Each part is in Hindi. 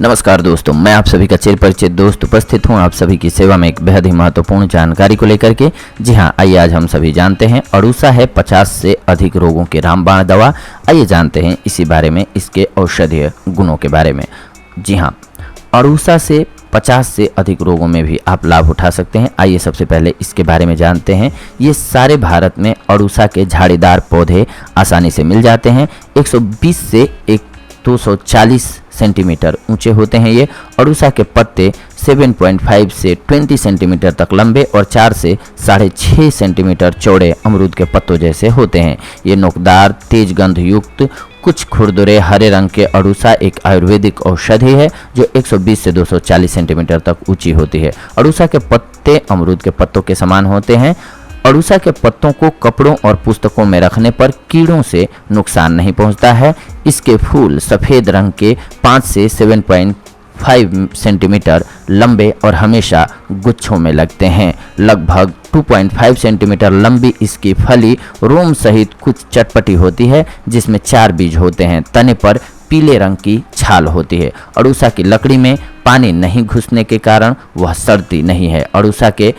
नमस्कार दोस्तों, मैं आप सभी का चिर परिचित दोस्त उपस्थित हूं आप सभी की सेवा में एक बेहद ही महत्वपूर्ण जानकारी को लेकर के। जी हां, आइए आज हम सभी जानते हैं अड़ूसा है 50 से अधिक रोगों की रामबाण दवा। आइए जानते हैं इसी बारे में, इसके औषधीय गुणों के बारे में। जी हां, अड़ूसा से 50 से अधिक रोगों में भी आप लाभ उठा सकते हैं। आइए सबसे पहले इसके बारे में जानते हैं। ये सारे भारत में अड़ूसा के झाड़ीदार पौधे आसानी से मिल जाते हैं। 120 से 240 सेंटीमीटर ऊंचे होते हैं। ये अड़ूसा के पत्ते 7.5 से 20 सेंटीमीटर तक लंबे और 4 से 6.5 सेंटीमीटर चौड़े अमरूद के पत्तों जैसे होते हैं। ये नोकदार, तेज गंध युक्त, कुछ खुरदुरे हरे रंग के अड़ूसा एक आयुर्वेदिक औषधि है जो 120 से 240 सेंटीमीटर तक ऊंची होती है। अड़ूसा के पत्ते अमरूद के पत्तों के समान होते हैं। अड़ूसा के पत्तों को कपड़ों और पुस्तकों में रखने पर कीड़ों से नुकसान नहीं पहुंचता है। इसके फूल सफ़ेद रंग के 5 से 7.5 सेंटीमीटर लंबे और हमेशा गुच्छों में लगते हैं। लगभग 2.5 सेंटीमीटर लंबी इसकी फली रोम सहित कुछ चटपटी होती है, जिसमें 4 बीज होते हैं। तने पर पीले रंग की छाल होती है। अड़ूसा की लकड़ी में पानी नहीं घुसने के कारण वह सड़ती नहीं है। अड़ूसा के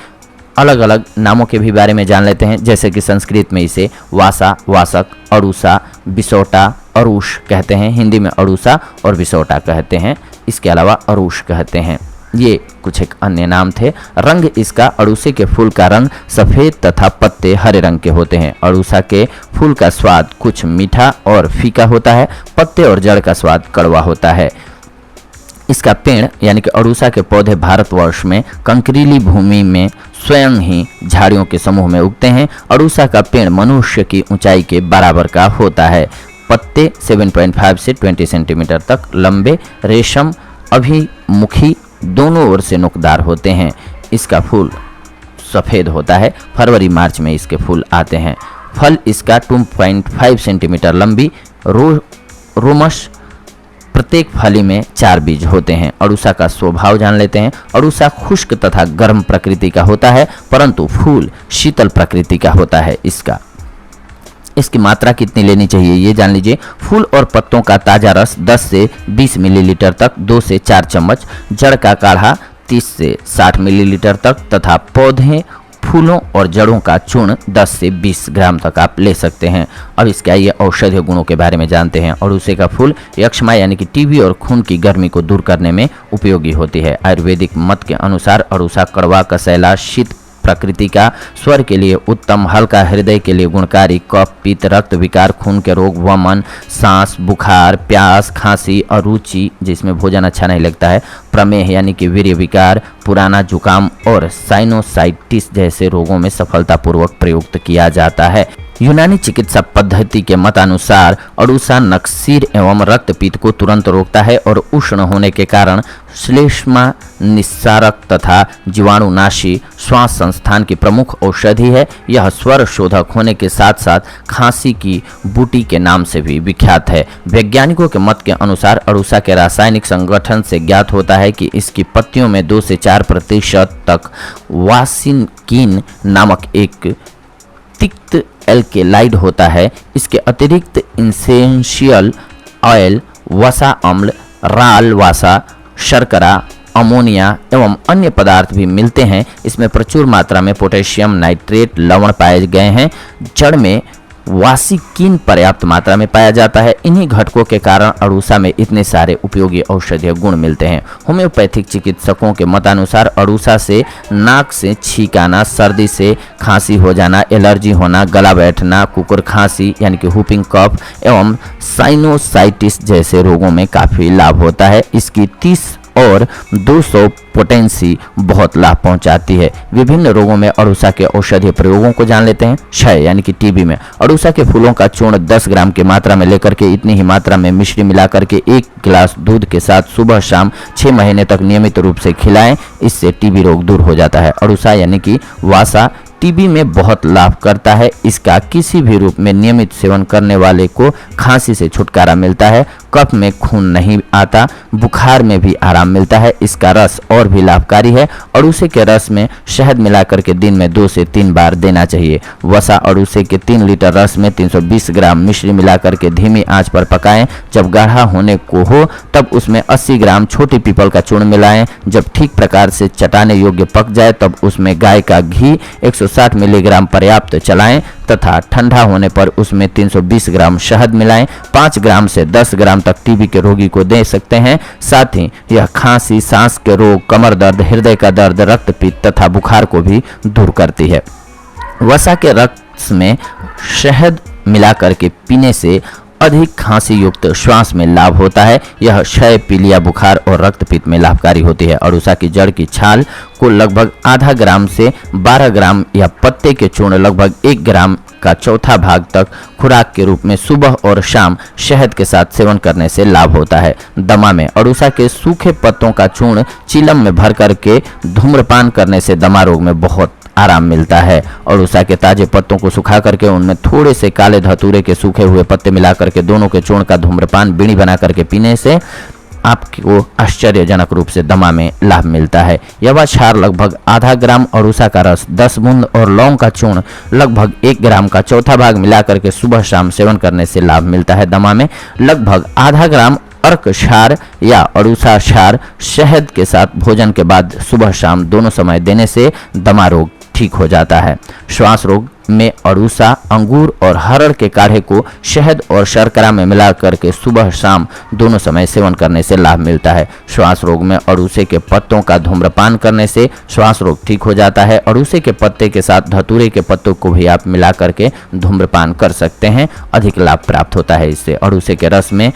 अलग अलग नामों के भी बारे में जान लेते हैं, जैसे कि संस्कृत में इसे वासा, वासक, अड़ूसा, बिसौटा, अरूष कहते हैं। हिंदी में अड़ूसा और बिसौटा कहते हैं। इसके अलावा अरूष कहते हैं। ये कुछ एक अन्य नाम थे। रंग इसका, अड़ूसे के फूल का रंग सफ़ेद तथा पत्ते हरे रंग के होते हैं। अड़ूसा के फूल का स्वाद कुछ मीठा और फीका होता है। पत्ते और जड़ का स्वाद कड़वा होता है। इसका पेड़ यानी कि अड़ूसा के पौधे भारतवर्ष में कंकरीली भूमि में स्वयं ही झाड़ियों के समूह में उगते हैं। अड़ूसा का पेड़ मनुष्य की ऊंचाई के बराबर का होता है। पत्ते 7.5 से 20 सेंटीमीटर तक लंबे, रेशम अभिमुखी, दोनों ओर से नोकदार होते हैं। इसका फूल सफ़ेद होता है। फरवरी मार्च में इसके फूल आते हैं। फल इसका 2.5 सेंटीमीटर लंबी रोमश, प्रत्येक फली में 4 बीज होते हैं। अड़ूसा का स्वभाव जान लेते हैं। अड़ूसा खुश्क तथा गर्म प्रकृति का होता है, परंतु फूल शीतल प्रकृति का होता है। इसकी मात्रा कितनी लेनी चाहिए ये जान लीजिए। फूल और पत्तों का ताज़ा रस 10 से 20 मिलीलीटर तक 2 से 4 चम्मच, जड़ का काढ़ा 30 से 60 मिलीलीटर तक तथा पौधे, फूलों और जड़ों का चूर्ण 10 से 20 ग्राम तक आप ले सकते हैं। अब इसके आइए औषधीय गुणों के बारे में जानते हैं। अड़ूसे का फूल यक्ष्मा यानी कि टीबी और खून की गर्मी को दूर करने में उपयोगी होती है। आयुर्वेदिक मत के अनुसार अड़ूसा कड़वा, कसैला, शीत प्रकृति का, स्वर के लिए उत्तम, हल्का, हृदय के लिए गुणकारी, कफ, पित्त, रक्त विकार, खून के रोग, वमन, सांस, बुखार, प्यास, खांसी, अरुचि जिसमें भोजन अच्छा नहीं लगता है, प्रमेह यानी कि वीर्य विकार, पुराना जुकाम और साइनोसाइटिस जैसे रोगों में सफलतापूर्वक प्रयुक्त किया जाता है। यूनानी चिकित्सा पद्धति के मतानुसार अड़ूसा नक्सीर एवं रक्तपित्त को तुरंत रोकता है और उष्ण होने के कारण श्लेष्मा निस्सारक तथा जीवाणुनाशी श्वास संस्थान की प्रमुख औषधि है। यह स्वर शोधक होने के साथ साथ खांसी की बूटी के नाम से भी विख्यात है। वैज्ञानिकों के मत के अनुसार अड़ूसा के रासायनिक संगठन से ज्ञात होता है कि इसकी पत्तियों में 2 से 4% तक वासिनकिन नामक एक तिक्त एल्केलाइड होता है। इसके अतिरिक्त एसेंशियल ऑयल, वसा अम्ल, राल वसा, शर्करा, अमोनिया एवं अन्य पदार्थ भी मिलते हैं। इसमें प्रचुर मात्रा में पोटेशियम नाइट्रेट लवण पाए गए हैं। जड़ में वासिकिन पर्याप्त मात्रा में पाया जाता है। इन्हीं घटकों के कारण अड़ूसा में इतने सारे उपयोगी औषधीय गुण मिलते हैं। होम्योपैथिक चिकित्सकों के मतानुसार अड़ूसा से नाक से छींक आना, सर्दी से खांसी हो जाना, एलर्जी होना, गला बैठना, कुकुर खांसी यानी कि हुपिंग कफ एवं साइनोसाइटिस जैसे रोगों में काफ़ी लाभ होता है। इसकी 30 और 200 पोटेंसी बहुत लाभ पहुंचाती है। विभिन्न रोगों में अड़ूसा के औषधीय प्रयोगों को जान लेते हैं। क्षय यानी कि टीबी में अड़ूसा के फूलों का चूर्ण 10 ग्राम की मात्रा में लेकर के इतनी ही मात्रा में मिश्री मिलाकर के 1 गिलास दूध के साथ सुबह शाम 6 महीने तक नियमित रूप से खिलाएं। इससे टीबी रोग दूर हो जाता है। अड़ूसा यानी कि वासा टीबी में बहुत लाभ करता है। इसका किसी भी रूप में नियमित सेवन करने वाले को खांसी से छुटकारा मिलता है। कफ में खून नहीं आता, बुखार में भी आराम मिलता है। इसका रस और भी लाभकारी है। अड़ूसे के रस में शहद मिलाकर के दिन में 2 से 3 बार देना चाहिए। वसा अड़ूसे के 3 लीटर रस में 320 ग्राम मिश्री मिलाकर के धीमी आंच पर पकाएं। जब गाढ़ा होने को हो तब उसमें 80 ग्राम छोटी पीपल का चूर्ण मिलाएं। जब ठीक प्रकार से चटाने योग्य पक जाए तब उसमें गाय का घी 160 मिलीग्राम पर्याप्त चलाएं तथा ठंडा होने पर उसमें 320 ग्राम शहद मिलाएं। 5 ग्राम से 10 ग्राम तक टीबी के रोगी को दे सकते हैं। साथ ही यह खांसी, सांस के रोग, कमर दर्द, हृदय का दर्द, रक्तपित्त तथा बुखार को भी दूर करती है। वसा के रस में शहद मिलाकर के पीने से अधिक खांसी युक्त श्वास में लाभ होता है। यह क्षय, पीलिया, बुखार और रक्तपित्त में लाभकारी होती है। अड़ूसा की जड़ की छाल को लगभग आधा ग्राम से 12 ग्राम या पत्ते के चूर्ण लगभग 1 ग्राम का चौथा भाग तक खुराक के रूप में सुबह और शाम शहद के साथ सेवन करने से लाभ होता है। दमा में अड़ूसा के सूखे पत्तों का चूर्ण चीलम में भर करके धूम्रपान करने से दमा रोग में बहुत आराम मिलता है। अड़ूसा के ताजे पत्तों को सुखा करके उनमें थोड़े से काले धतूरे के सूखे हुए पत्ते मिलाकर के दोनों के चूर्ण का धूम्रपान बीड़ी बना करके पीने से आपको आश्चर्यजनक रूप से दमा में लाभ मिलता है। यवा क्षार लगभग आधा ग्राम, अड़ूसा का रस 10 बूंद और लौंग का चूर्ण लगभग 1 ग्राम का चौथा भाग मिलाकर के सुबह शाम सेवन करने से लाभ मिलता है। दमा में लगभग आधा ग्राम अर्क क्षार या अड़ूसा क्षार शहद के साथ भोजन के बाद सुबह शाम दोनों समय देने से दमा रोग ठीक हो जाता है। श्वास रोग में अड़ूसा, अंगूर और हरड़ के काढ़े को शहद और शर्करा में मिलाकर के सुबह शाम दोनों समय सेवन करने से लाभ मिलता है। श्वास रोग में अड़ूसे के पत्तों का धूम्रपान करने से श्वास रोग ठीक हो जाता है। अड़ूसे के पत्ते के साथ धतूरे के पत्तों को भी आप मिलाकर के धूम्रपान कर सकते हैं, अधिक लाभ प्राप्त होता है इससे। अड़ूसे के रस में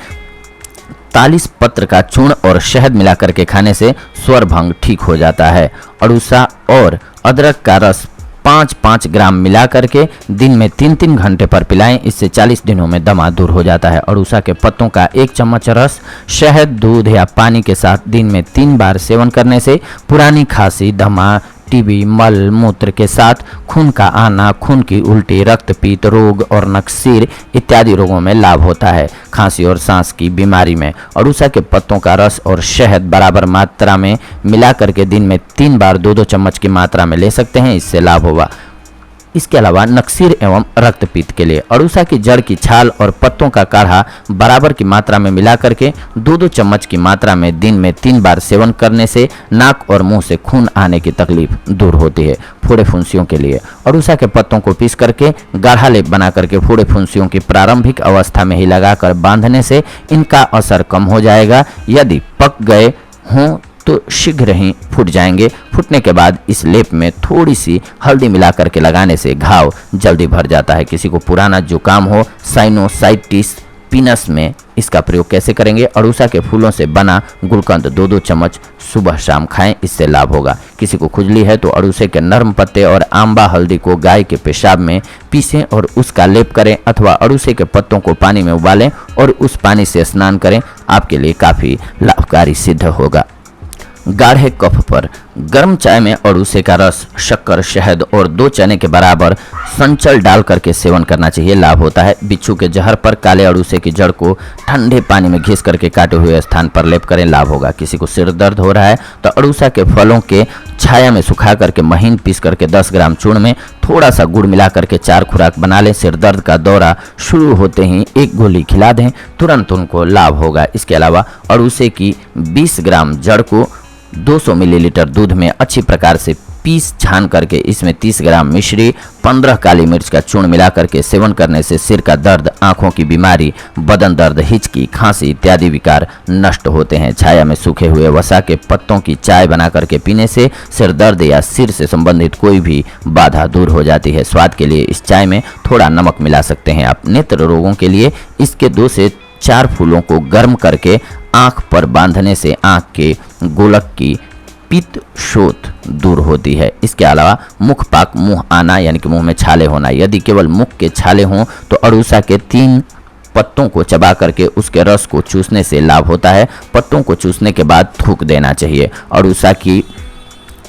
40 पत्र का चूर्ण और शहद मिलाकर के खाने से स्वर भंग ठीक हो जाता है। अड़ूसा और अदरक का रस 5-5 ग्राम मिलाकर के दिन में 3-3 घंटे पर पिलाएं। इससे 40 दिनों में दमा दूर हो जाता है। अड़ूसा के पत्तों का 1 चम्मच रस शहद, दूध या पानी के साथ दिन में 3 बार सेवन करने से पुरानी खांसी, दमा, टीबी, मल मूत्र के साथ खून का आना, खून की उल्टी, रक्तपीत रोग और नक्सीर इत्यादि रोगों में लाभ होता है। खांसी और सांस की बीमारी में अड़ूसा के पत्तों का रस और शहद बराबर मात्रा में मिला करके दिन में 3 बार 2-2 चम्मच की मात्रा में ले सकते हैं, इससे लाभ होगा। इसके अलावा नक्सीर एवं रक्तपित्त के लिए अड़ूसा की जड़ की छाल और पत्तों का काढ़ा बराबर की मात्रा में मिला करके 2-2 चम्मच की मात्रा में दिन में 3 बार सेवन करने से नाक और मुंह से खून आने की तकलीफ दूर होती है। फोड़े फुंसियों के लिए अड़ूसा के पत्तों को पीस करके गाढ़ा लेप बना करके फोड़े फुंसियों की प्रारंभिक अवस्था में ही लगाकर बांधने से इनका असर कम हो जाएगा। यदि पक गए हों तो शीघ्र ही फूट जाएंगे। फूटने के बाद इस लेप में थोड़ी सी हल्दी मिला करके लगाने से घाव जल्दी भर जाता है। किसी को पुराना जुकाम हो, साइनोसाइटिस, पीनस में इसका प्रयोग कैसे करेंगे? अड़ूसा के फूलों से बना गुलकंद 2-2 चम्मच सुबह शाम खाएं, इससे लाभ होगा। किसी को खुजली है तो अड़ूसे के नरम पत्ते और आंबा हल्दी को गाय के पेशाब में पीसें और उसका लेप करें, अथवा अड़ूसे के पत्तों को पानी में उबालें और उस पानी से स्नान करें, आपके लिए काफ़ी लाभकारी सिद्ध होगा। गाढ़े कफ पर गर्म चाय में अड़ूसे का रस, शक्कर, शहद और 2 चने के बराबर संचल डाल करके सेवन करना चाहिए, लाभ होता है। बिच्छू के जहर पर काले अड़ूसे की जड़ को ठंडे पानी में घिस करके काटे हुए स्थान पर लेप करें, लाभ होगा। किसी को सिर दर्द हो रहा है तो अड़ूसा के फलों के छाया में सुखा करके महीन पीस करके 10 ग्राम चूर्ण में थोड़ा सा गुड़ मिला करके 4 खुराक बना लें। सिर दर्द का दौरा शुरू होते ही 1 गोली खिला दें, तुरंत उनको लाभ होगा। इसके अलावा अड़ूसे की 20 ग्राम जड़ को 200 मिलीलीटर दूध में अच्छी प्रकार से पीस छान करके इसमें 30 ग्राम मिश्री, 15 काली मिर्च का चूर्ण मिला करके सेवन करने से सिर का दर्द, आंखों की बीमारी, बदन दर्द, हिचकी, खांसी इत्यादि विकार नष्ट होते हैं। छाया में सूखे हुए वसा के पत्तों की चाय बना करके पीने से सिर दर्द या सिर से संबंधित कोई भी बाधा दूर हो जाती है। स्वाद के लिए इस चाय में थोड़ा नमक मिला सकते हैं आप। नेत्र रोगों के लिए इसके 2 से 4 फूलों को गर्म करके आंख पर बांधने से आंख के गोलक की पित्त शोथ दूर होती है। इसके अलावा मुख पाक, मुंह आना यानी कि मुंह में छाले होना, यदि केवल मुख के छाले हों तो अड़ूसा के 3 पत्तों को चबा करके उसके रस को चूसने से लाभ होता है। पत्तों को चूसने के बाद थूक देना चाहिए। अड़ूसा की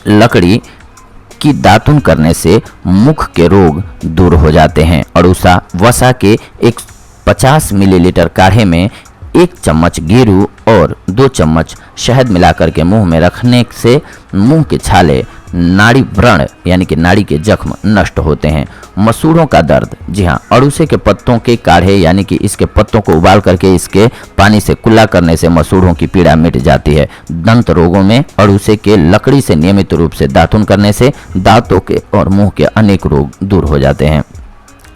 लकड़ी की दातुन करने से मुख के रोग दूर हो जाते हैं। अड़ूसा वसा के 50 मिलीलीटर काढ़े में 1 चम्मच गेरू और 2 चम्मच शहद मिलाकर के मुंह में रखने से मुंह के छाले, नाड़ी व्रण यानी कि नाड़ी के जख्म नष्ट होते हैं। मसूड़ों का दर्द, जी हाँ, अड़ूसे के पत्तों के काढ़े यानी कि इसके पत्तों को उबाल करके इसके पानी से कुल्ला करने से मसूड़ों की पीड़ा मिट जाती है। दंत रोगों में अड़ूसे के लकड़ी से नियमित रूप से दातुन करने से दांतों के और मुंह के अनेक रोग दूर हो जाते हैं।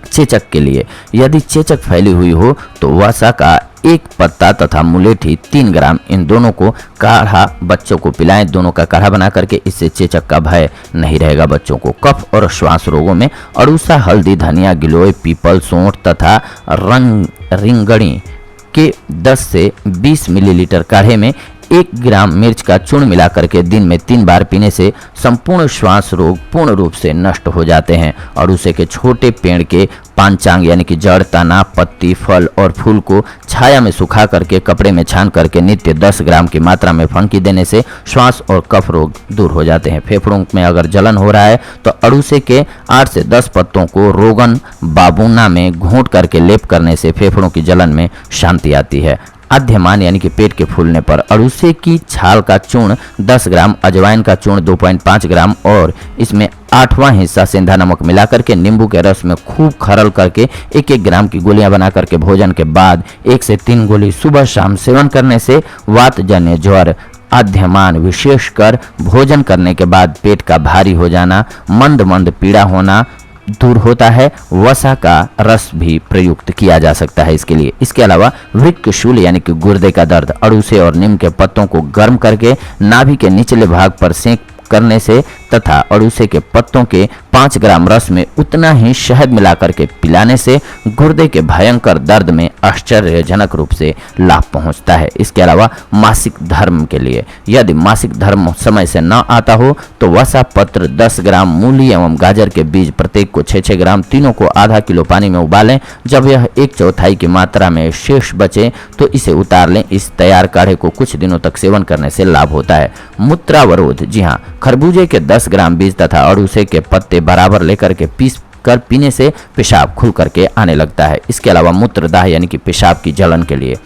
चेचक के लिए, यदि चेचक फैली हुई हो तो वसा का 1 पत्ता तथा मुलेठी 3 ग्राम, इन दोनों को काढ़ा बच्चों को पिलाएं। दोनों का काढ़ा बना करके, इससे चेचक का भय नहीं रहेगा बच्चों को। कफ और श्वास रोगों में अड़ूसा, हल्दी, धनिया, गिलोय, पीपल, सोंठ तथा रिंगणी के 10 से 20 मिलीलीटर काढ़े में 1 ग्राम मिर्च का चूर्ण मिलाकर के दिन में 3 बार पीने से संपूर्ण श्वास रोग पूर्ण रूप से नष्ट हो जाते हैं। और उसे के छोटे पेड़ के पांचांग यानी कि जड़, तना, पत्ती, फल और फूल को छाया में सुखा करके कपड़े में छान करके नित्य 10 ग्राम की मात्रा में फंकी देने से श्वास और कफ रोग दूर हो जाते हैं। फेफड़ों में अगर जलन हो रहा है तो अड़ूसे के 8 से 10 पत्तों को रोगन बाबूना में घोंट करके लेप करने से फेफड़ों की जलन में शांति आती है। आद्यमान यानी कि पेट के फूलने पर अड़ूसे की छाल का चूर्ण 10 ग्राम, अजवाइन का चूर्ण 2.5 ग्राम और इसमें 8वां हिस्सा सेंधा नमक मिलाकर के नींबू के रस में खूब खरल करके 1-1 ग्राम की गोलियां बना करके भोजन के बाद 1 से 3 गोली सुबह शाम सेवन करने से वातजन्य ज्वर, आद्यमान विशेषकर भोजन करने के बाद पेट का भारी हो जाना, मंद मंद पीड़ा होना दूर होता है। वसा का रस भी प्रयुक्त किया जा सकता है इसके लिए। इसके अलावा वृक्कशूल यानी कि गुर्दे का दर्द, अड़ूसे और नीम के पत्तों को गर्म करके नाभि के निचले भाग पर सेंक करने से तथा अड़ूसे के पत्तों के 5 ग्राम रस में उतना ही शहद मिलाकर के पिलाने से गुर्दे के भयंकर दर्द में आश्चर्यजनक रूप से लाभ पहुंचता है। इसके अलावा मासिक धर्म के लिए, यदि मासिक धर्म समय से न आता हो तो वसा पत्र 10 ग्राम, मूली एवं गाजर के बीज प्रत्येक को 6-6 ग्राम, तीनों को आधा किलो पानी में उबालें। जब यह 1/4 की मात्रा में शेष बचे तो इसे उतार लें। इस तैयार काढ़े को कुछ दिनों तक सेवन करने से लाभ होता है। मूत्रावरोध, जी हाँ, खरबूजे के 10 ग्राम बीज तथा अड़ूसे के पत्ते बराबर लेकर के पीस कर पीने से पेशाब खुल करके आने लगता है। इसके अलावा मूत्रदाह यानी कि पेशाब की जलन के लिए,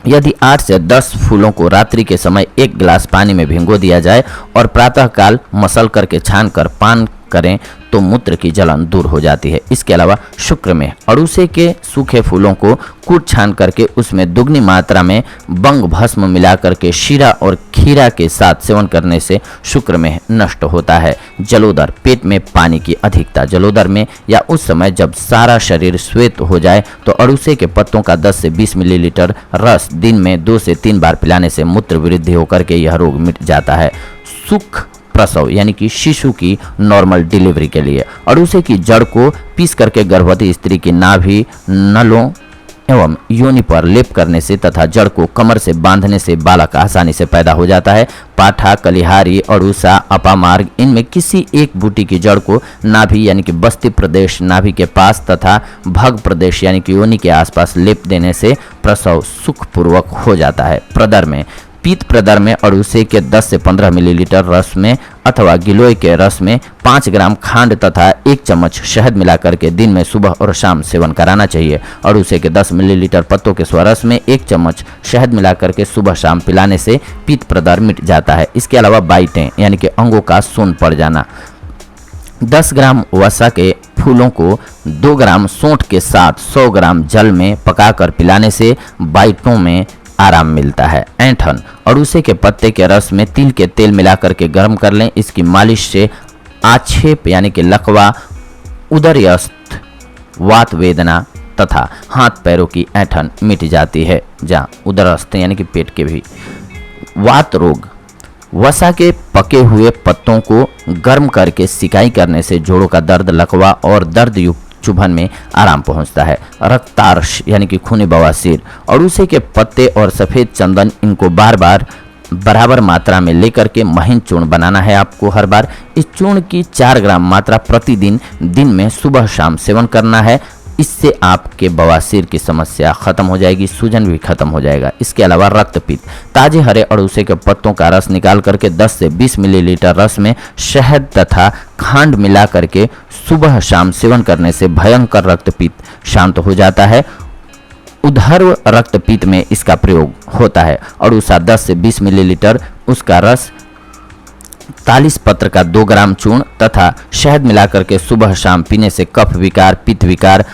यदि 8 से 10 फूलों को रात्रि के समय 1 गिलास पानी में भिगो दिया जाए और प्रातःकाल मसल करके छान कर पान करें तो मूत्र की जलन दूर हो जाती है। इसके अलावा शुक्र में अड़ूसे के सूखे फूलों को कूट छान करके उसमें दुगनी मात्रा में बंग भस्म मिला करके शीरा और खीरा के साथ सेवन करने से शुक्र में नष्ट होता है। जलोदर, पेट में पानी की अधिकता, जलोदर में या उस समय जब सारा शरीर श्वेत हो जाए तो अड़ूसे के पत्तों का 10 से 20 मिलीलीटर रस दिन में 2 से 3 बार पिलाने से मूत्र वृद्धि होकर के यह रोग मिट जाता है। सुख प्रसव यानी कि शिशु की नॉर्मल डिलीवरी के लिए अड़ूसे की जड़ को पीस करके गर्भवती स्त्री की नाभि, नलों एवं योनि पर लेप करने से तथा जड़ को कमर से बांधने से बालक आसानी से पैदा हो जाता है। पाठा, कलिहारी, अड़ूसा, अपामार्ग, इनमें किसी एक बूटी की जड़ को नाभि यानी कि बस्ती प्रदेश नाभि के पास तथा भग प्रदेश यानी कि योनि के आसपास लेप देने से प्रसव सुखपूर्वक हो जाता है। प्रदर में, पीत प्रदर में अड़ूसे के 10 से 15 मिलीलीटर रस में अथवा गिलोय के रस में 5 ग्राम खांड तथा 1 चम्मच शहद मिलाकर के दिन में सुबह और शाम सेवन कराना चाहिए। अड़ूसे के 10 मिलीलीटर पत्तों के स्वरस में 1 चम्मच शहद मिलाकर के सुबह शाम पिलाने से पीत प्रदर मिट जाता है। इसके अलावा बाइटें यानी कि अंगों का सून पड़ जाना, 10 ग्राम वसा के फूलों को 2 ग्राम सोंठ के साथ 100 ग्राम जल में पकाकर पिलाने से बाइटों में आराम मिलता है। ऐंठन, अड़ूसे के पत्ते के रस में तिल के तेल मिलाकर के गर्म कर लें। इसकी मालिश से आक्षेप यानी कि लकवा, उदरयस्त, वात वेदना तथा हाथ पैरों की ऐंठन मिट जाती है। जहाँ उदरस्त यानी कि पेट के भी वात रोग, वसा के पके हुए पत्तों को गर्म करके सिकाई करने से जोड़ों का दर्द, लकवा और दर्द युक्त चुभन में आराम पहुंचता है। रक्तार्श यानी कि खूनी बवासीर, अड़ूसे के पत्ते और सफ़ेद चंदन, इनको बार बार बराबर मात्रा में लेकर के महीन चूर्ण बनाना है आपको हर बार। इस चूर्ण की 4 ग्राम मात्रा प्रतिदिन दिन में सुबह शाम सेवन करना है। इससे आपके बवासीर की समस्या खत्म हो जाएगी, सूजन भी खत्म हो जाएगा। इसके अलावा रक्तपित्त, ताजे हरे अड़ूसे के पत्तों का रस निकाल करके 10 से 20 मिलीलीटर रस में शहद तथा खांड मिला करके सुबह शाम सेवन करने से भयंकर रक्तपित्त शांत हो जाता है। उधर्व रक्तपित्त में इसका प्रयोग होता है। अड़ूसा 10 से 20 मिलीलीटर, उसका रस, 40 पत्र का 2 ग्राम चूर्ण तथा शहद मिलाकर के सुबह शाम पीने से कफ विकार, पित्त विकार,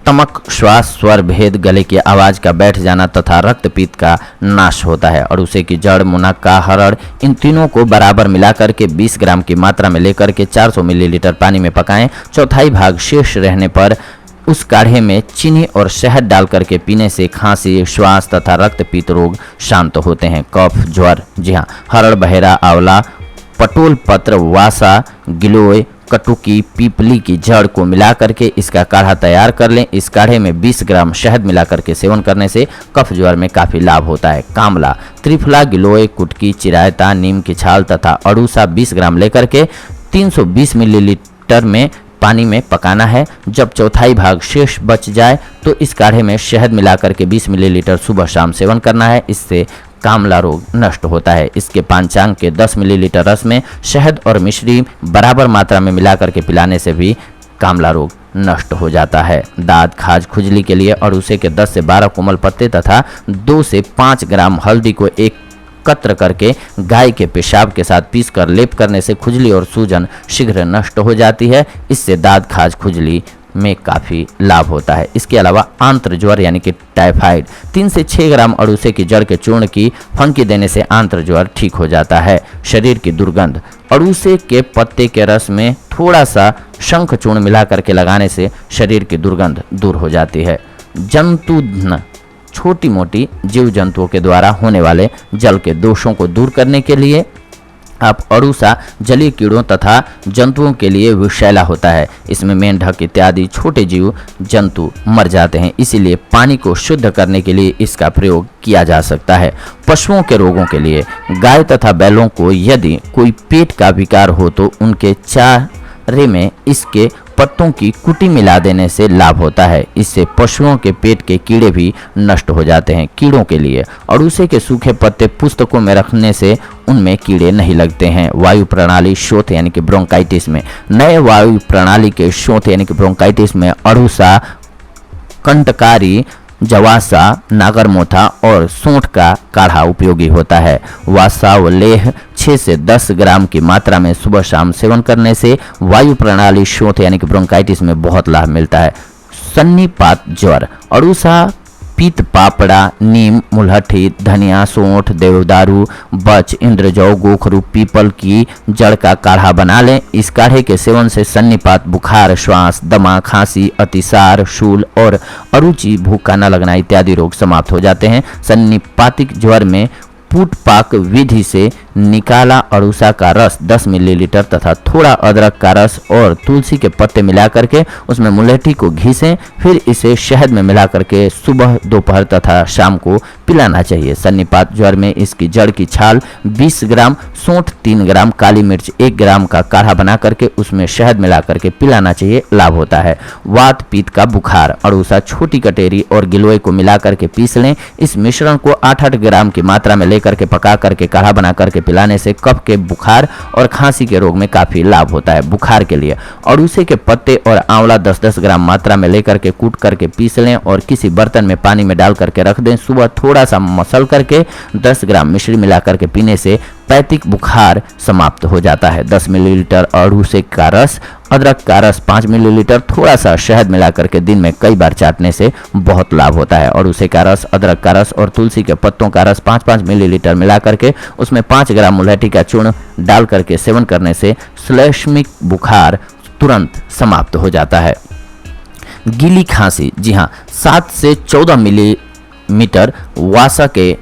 तमक, श्वास, स्वर भेद, गले की आवाज का बैठ जाना तथा रक्तपित्त का नाश होता है। अड़ूसे की जड़, मुनक्का, हरड़, इन तीनों को बराबर मिलाकर के 20 ग्राम की मात्रा में लेकर के 400 मिलीलीटर पानी में पकाएं। चौथाई भाग शेष रहने पर उस काढ़े में चीनी और शहद डाल करके पीने से खांसी, श्वास तथा रक्तपित्त रोग शांत होते हैं। कफ, ज्वर, जी हाँ, हरड़, बहेरा, आंवला, पटोल पत्र, वासा, गिलोय, कटुकी, पीपली की जड़ को मिला करके इसका काढ़ा तैयार कर लें। इस काढ़े में 20 ग्राम शहद मिला करके सेवन करने से कफ ज्वर में काफ़ी लाभ होता है। कामला, त्रिफला, गिलोय, कुटकी, चिरायता, नीम की छाल तथा अड़ूसा 20 ग्राम लेकर के 320 मिलीलीटर में पानी में पकाना है। जब चौथाई भाग शेष बच जाए तो इस काढ़े में शहद मिलाकर के 20 मिलीलीटर सुबह शाम सेवन करना है। इससे कामला रोग नष्ट होता है। इसके पांचांग के 10 मिलीलीटर रस में शहद और मिश्री बराबर मात्रा में मिलाकर के पिलाने से भी कामला रोग नष्ट हो जाता है। दाद, खाज, खुजली के लिए अड़ूसे के 10 से 12 कोमल पत्ते तथा 2 से 5 ग्राम हल्दी को एकत्र करके गाय के पेशाब के साथ पीसकर लेप करने से खुजली और सूजन शीघ्र नष्ट हो जाती है। इससे दाद, खाज, खुजली में काफ़ी लाभ होता है। इसके अलावा आंत्र ज्वर यानी कि टाइफाइड, 3 से 6 ग्राम अड़ूसे की जड़ के चूर्ण की फंकी देने से आंत्र ज्वर ठीक हो जाता है। शरीर की दुर्गंध, अड़ूसे के पत्ते के रस में थोड़ा सा शंख चूर्ण मिला करके लगाने से शरीर की दुर्गंध दूर हो जाती है। जंतुघ्न, छोटी मोटी जीव जंतुओं के द्वारा होने वाले जल के दोषों को दूर करने के लिए आप अड़ूसा जलीय कीड़ों तथा जंतुओं के लिए विषैला होता है। इसमें मेंढक इत्यादि छोटे जीव जंतु मर जाते हैं, इसीलिए पानी को शुद्ध करने के लिए इसका प्रयोग किया जा सकता है। पशुओं के रोगों के लिए गाय तथा बैलों को यदि कोई पेट का विकार हो तो उनके चारे में इसके पत्तों की कुटी मिला देने से लाभ होता है। इससे पशुओं के पेट के कीड़े भी नष्ट हो जाते हैं। कीड़ों के लिए अड़ूसे के सूखे पत्ते पुस्तकों में रखने से उनमें कीड़े नहीं लगते हैं। वायु प्रणाली शोथ यानी कि ब्रोंकाइटिस में, नए वायु प्रणाली के शोथ यानी कि ब्रोंकाइटिस में अड़ूसा, कंटकारी, जवासा, नागरमोथा और सोंठ का काढ़ा उपयोगी होता है। वासा व लेह 6 से 10 ग्राम की मात्रा में सुबह शाम सेवन करने से वायु प्रणाली शोथ यानी कि ब्रोंकाइटिस में बहुत लाभ मिलता है। सन्निपात ज्वर, अड़ूसा, पीत पापड़ा, नीम, मुलहठी, धनिया, सोंठ, देवदारू, बच, इंद्रजौ, गोखरू, पीपल की जड़ का काढ़ा बना लें। इस काढ़े के सेवन से सन्निपात, बुखार, श्वास, दमा, खांसी, अतिसार, शूल और अरुचि, भूख का न लगना इत्यादि रोग समाप्त हो जाते हैं। सन्निपातिक ज्वर में पूट पाक विधि से निकाला अड़ूसा का रस 10 मिलीलीटर तथा थोड़ा अदरक का रस और तुलसी के पत्ते मिला करके उसमें मुलहठी को घिसें, फिर इसे शहद में मिला करके सुबह, दोपहर तथा शाम को पिलाना चाहिए। सन्निपात ज्वर में इसकी जड़ की छाल 20 ग्राम, सोंठ 3 ग्राम, काली मिर्च 1 ग्राम का काढ़ा बना करके उसमें शहद मिला करके पिलाना चाहिए, लाभ होता है। वात पित्त का बुखार, अड़ूसा, छोटी कटेरी और गिलोय को मिला करके पीस लें। इस मिश्रण को 8-8 ग्राम की मात्रा में लेकर के पका करके काढ़ा बना करके पिलाने से कफ के बुखार और खांसी के रोग में काफी लाभ होता है। बुखार के लिए अड़ूसे के पत्ते और आंवला 10-10 ग्राम मात्रा में लेकर के कूट करके पीस लें और किसी बर्तन में पानी में डाल करके रख दें। सुबह थोड़ा सा मसल करके 10 ग्राम मिश्री मिला करके पीने से पैतिक बुखार समाप्त हो जाता है। 10 मिलीलीटर अड़ूसे का रस, अदरक का रस 5 मिलीलीटर, थोड़ा सा शहद मिला करके दिन में कई बार चाटने से बहुत लाभ होता है। अड़ूसे का रस, अदरक का रस और तुलसी के पत्तों का रस 5-5 मिलीलीटर मिला करके उसमें 5 ग्राम मुलहठी का चूर्ण डाल करके सेवन करने से श्लेष्मिक बुखार तुरंत समाप्त हो जाता है। गीली खांसी, जी हाँ, 7 से 14 मिलीमीटर वासा के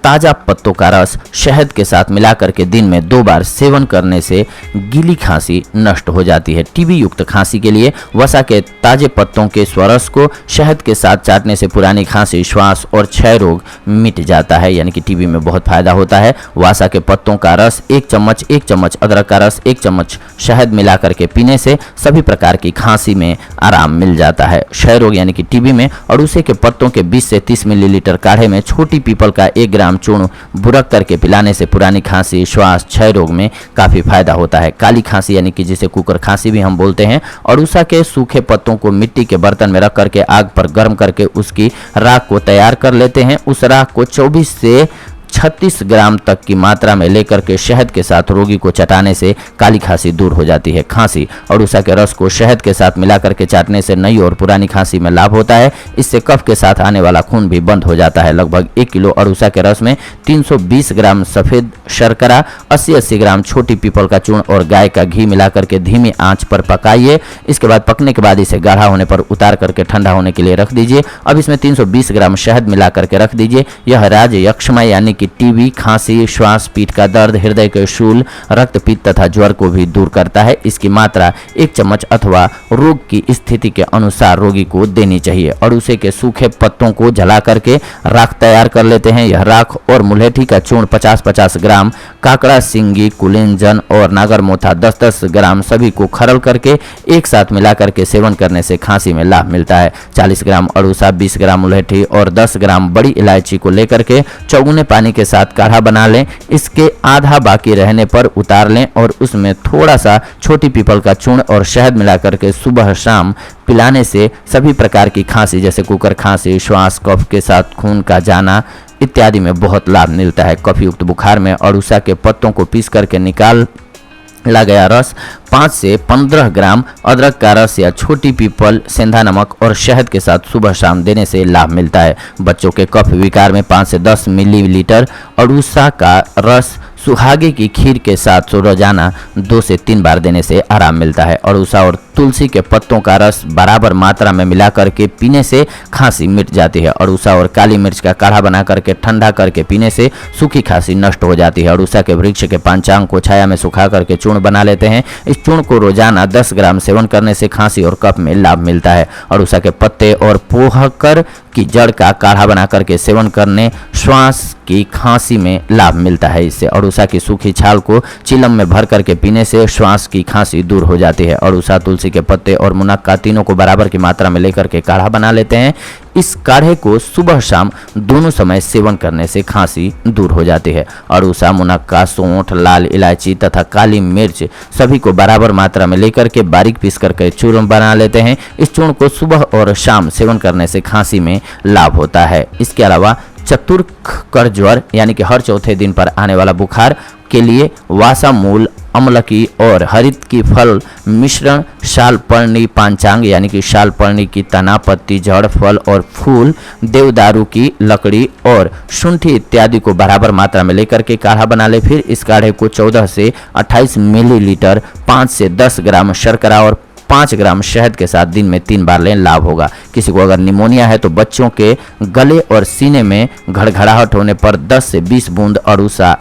ताज़ा पत्तों का रस शहद के साथ मिला करके दिन में 2 बार सेवन करने से गीली खांसी नष्ट हो जाती है। टीबी युक्त खांसी के लिए वसा के ताजे पत्तों के स्वरस को शहद के साथ चाटने से पुरानी खांसी, श्वास और क्षय रोग मिट जाता है, यानी कि टीबी में बहुत फायदा होता है। वसा के पत्तों का रस 1 चम्मच, अदरक का रस 1 चम्मच शहद मिला करके पीने से सभी प्रकार की खांसी में आराम मिल जाता है। क्षय रोग यानी कि टीबी में अड़ूसे के पत्तों के 20 से 30 मिलीलीटर काढ़े में छोटी पीपल का 1 ग्राम ग्राम चूर्ण बुरक करके पिलाने से पुरानी खांसी, श्वास, क्षय रोग में काफ़ी फायदा होता है। काली खांसी यानी कि जिसे कुकर खांसी भी हम बोलते हैं, अड़ूसा के सूखे पत्तों को मिट्टी के बर्तन में रख करके आग पर गर्म करके उसकी राख को तैयार कर लेते हैं। उस राख को 24 से 36 ग्राम तक की मात्रा में लेकर के शहद के साथ रोगी को चटाने से काली खांसी दूर हो जाती है। खांसी, अड़ूसा के रस को शहद के साथ मिला करके चाटने से नई और पुरानी खांसी में लाभ होता है। इससे कफ के साथ आने वाला खून भी बंद हो जाता है। लगभग 1 किलो अड़ूसा के रस में 320 ग्राम सफ़ेद शर्करा, 80-80 ग्राम छोटी पीपल का चूर्ण और गाय का घी मिला करके धीमी आंच पर पकाइए। इसके बाद पकने के बाद इसे गाढ़ा होने पर उतार करके ठंडा होने के लिए रख दीजिए। अब इसमें 320 ग्राम शहद मिला करके रख दीजिए। यह राज यक्ष्मा यानी कि टीबी, खांसी, श्वास, पीठ का दर्द, हृदय के शूल, रक्तपित्त तथा ज्वर को भी दूर करता है। इसकी मात्रा 1 चम्मच अथवा रोग की स्थिति के अनुसार रोगी को देनी चाहिए। अड़ूसे के सूखे पत्तों को जला करके राख तैयार कर लेते हैं। यह राख और मुलेठी का चूर्ण 50-50 ग्राम, काकड़ा, सिंगी, कुलेंजन और नागरमोथा 10-10 ग्राम सभी को खरल करके एक साथ मिला करके सेवन करने से खांसी में लाभ मिलता है। 40 ग्राम अड़ूसा, 20 ग्राम मुलेठी और 10 ग्राम बड़ी इलायची को लेकर के चौगुने पानी के साथ काढ़ा बना लें। इसके आधा बाकी रहने पर उतार लें और उसमें थोड़ा सा छोटी पीपल का चूर्ण और शहद मिला करके सुबह शाम पिलाने से सभी प्रकार की खांसी जैसे कुकर खांसी, श्वास, कफ के साथ खून का जाना इत्यादि में बहुत लाभ मिलता है। कफ युक्त बुखार में अड़ूसा के पत्तों को पीस करके निकाला गया रस 5 से 15 ग्राम अदरक का रस या छोटी पीपल, सेंधा नमक और शहद के साथ सुबह शाम देने से लाभ मिलता है। बच्चों के कफ विकार में 5 से 10 मिलीलीटर अड़ूसा का रस सुहागे की खीर के साथ रोजाना 2 से 3 बार देने से आराम मिलता है। अड़ूसा और तुलसी के पत्तों का रस बराबर मात्रा में मिला करके पीने से खांसी मिट जाती है। अड़ूसा और काली मिर्च का काढ़ा बना करके ठंडा करके पीने से सूखी खांसी नष्ट हो जाती है। अड़ूसा के वृक्ष के पांचांग को छाया में सुखा करके चूर्ण बना लेते हैं। इस चूर्ण को रोजाना 10 ग्राम सेवन करने से खांसी और कफ में लाभ मिलता है। अड़ूसा के पत्ते और पोहकर की जड़ का काढ़ा बना करके सेवन करने श्वास की खांसी में लाभ मिलता है। इससे अड़ूसा की सूखी छाल को चिलम में भर करके पीने से श्वास की खांसी दूर हो जाती है। अड़ूसा, तुलसी के पत्ते और मुनक्का तीनों को बराबर की मात्रा में लेकर के काढ़ा बना लेते हैं। इस काढ़े को सुबह शाम दोनों समय सेवन करने से खांसी दूर हो जाती है। अड़ूसा, मुनक्का, सौंठ, लाल इलायची तथा काली मिर्च सभी को बराबर मात्रा में लेकर के बारीक पीस करके चूर्ण बना लेते हैं। इस चूर्ण को सुबह और शाम सेवन करने से खांसी में लाभ होता है। इसके अलावा चतुर्क ज्वर यानी कि हर चौथे दिन पर आने वाला बुखार के लिए वासा मूल, अमलकी और हरित की फल मिश्रण, शालपर्णी पांचांग यानी कि शालपर्णी की तना, पत्ती, जड़, फल और फूल, देवदारू की लकड़ी और शुंठी इत्यादि को बराबर मात्रा में लेकर के काढ़ा बना ले। फिर इस काढ़े को 14 से 28 मिलीलीटर 5 से 10 ग्राम शर्करा और 5 ग्राम शहद के साथ दिन में 3 बार लें, लाभ होगा। किसी को अगर निमोनिया है तो बच्चों के गले और सीने में घड़घड़ाहट होने पर 10 से 20 बूंद अड़ूसा,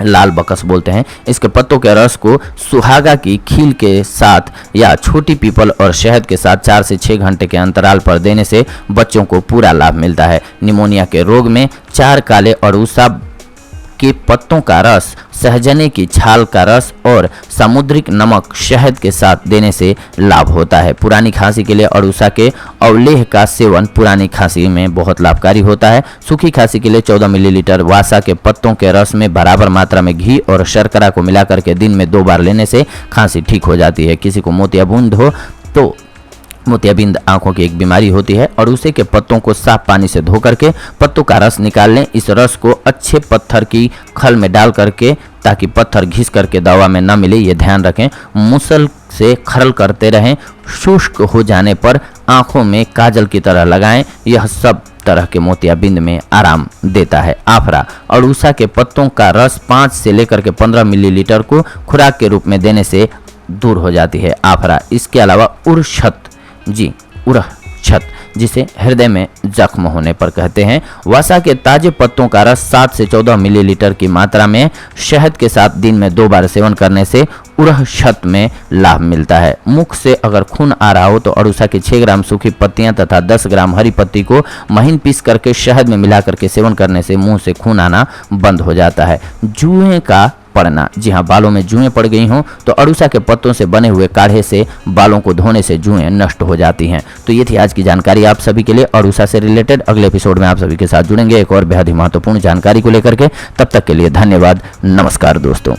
लाल बकस बोलते हैं, इसके पत्तों के रस को सुहागा की खील के साथ या छोटी पीपल और शहद के साथ 4 से 6 घंटे के अंतराल पर देने से बच्चों को पूरा लाभ मिलता है। निमोनिया के रोग में 4 काले अड़ूसा के पत्तों का रस, सहजने की छाल का रस और सामुद्रिक नमक शहद के साथ देने से लाभ होता है। पुरानी खांसी के लिए अड़ूसा के अवलेह का सेवन पुरानी खांसी में बहुत लाभकारी होता है। सूखी खांसी के लिए 14 मिलीलीटर वासा के पत्तों के रस में बराबर मात्रा में घी और शर्करा को मिलाकर के दिन में 2 बार लेने से खांसी ठीक हो जाती है। किसी को मोतियाबिंद हो तो मोतियाबिंद आंखों की एक बीमारी होती है। अड़ूसे के पत्तों को साफ पानी से धो करके पत्तों का रस निकाल लें। इस रस को अच्छे पत्थर की खल में डाल करके, ताकि पत्थर घिस करके दवा में न मिले, ये ध्यान रखें। मुसल से खरल करते रहें। शुष्क हो जाने पर आंखों में काजल की तरह लगाएं। यह सब तरह के मोतियाबिंद में आराम देता है। आफरा, अड़ूसा के पत्तों का रस 5 से लेकर के 15 मिलीलीटर को खुराक के रूप में देने से दूर हो जाती है आफरा। इसके अलावा उरछत जिसे हृदय में जख्म होने पर कहते हैं, वसा के ताजे पत्तों का रस 7 से 14 मिलीलीटर की मात्रा में शहद के साथ दिन में 2 बार सेवन करने से उरछत में लाभ मिलता है। मुख से अगर खून आ रहा हो तो अड़ूसा की 6 ग्राम सूखी पत्तियां तथा 10 ग्राम हरी पत्ती को महीन पीस करके शहद में मिला करके सेवन करने से मुंह से खून आना बंद हो जाता है। जुए का पड़ना। जी हाँ, बालों में जुएं पड़ गई हों तो अड़ूसा के पत्तों से बने हुए काढ़े से बालों को धोने से जुएं नष्ट हो जाती हैं। तो ये थी आज की जानकारी आप सभी के लिए अड़ूसा से रिलेटेड। अगले एपिसोड में आप सभी के साथ जुड़ेंगे एक और बेहद ही महत्वपूर्ण जानकारी को लेकर के। तब तक के लिए धन्यवाद। नमस्कार दोस्तों।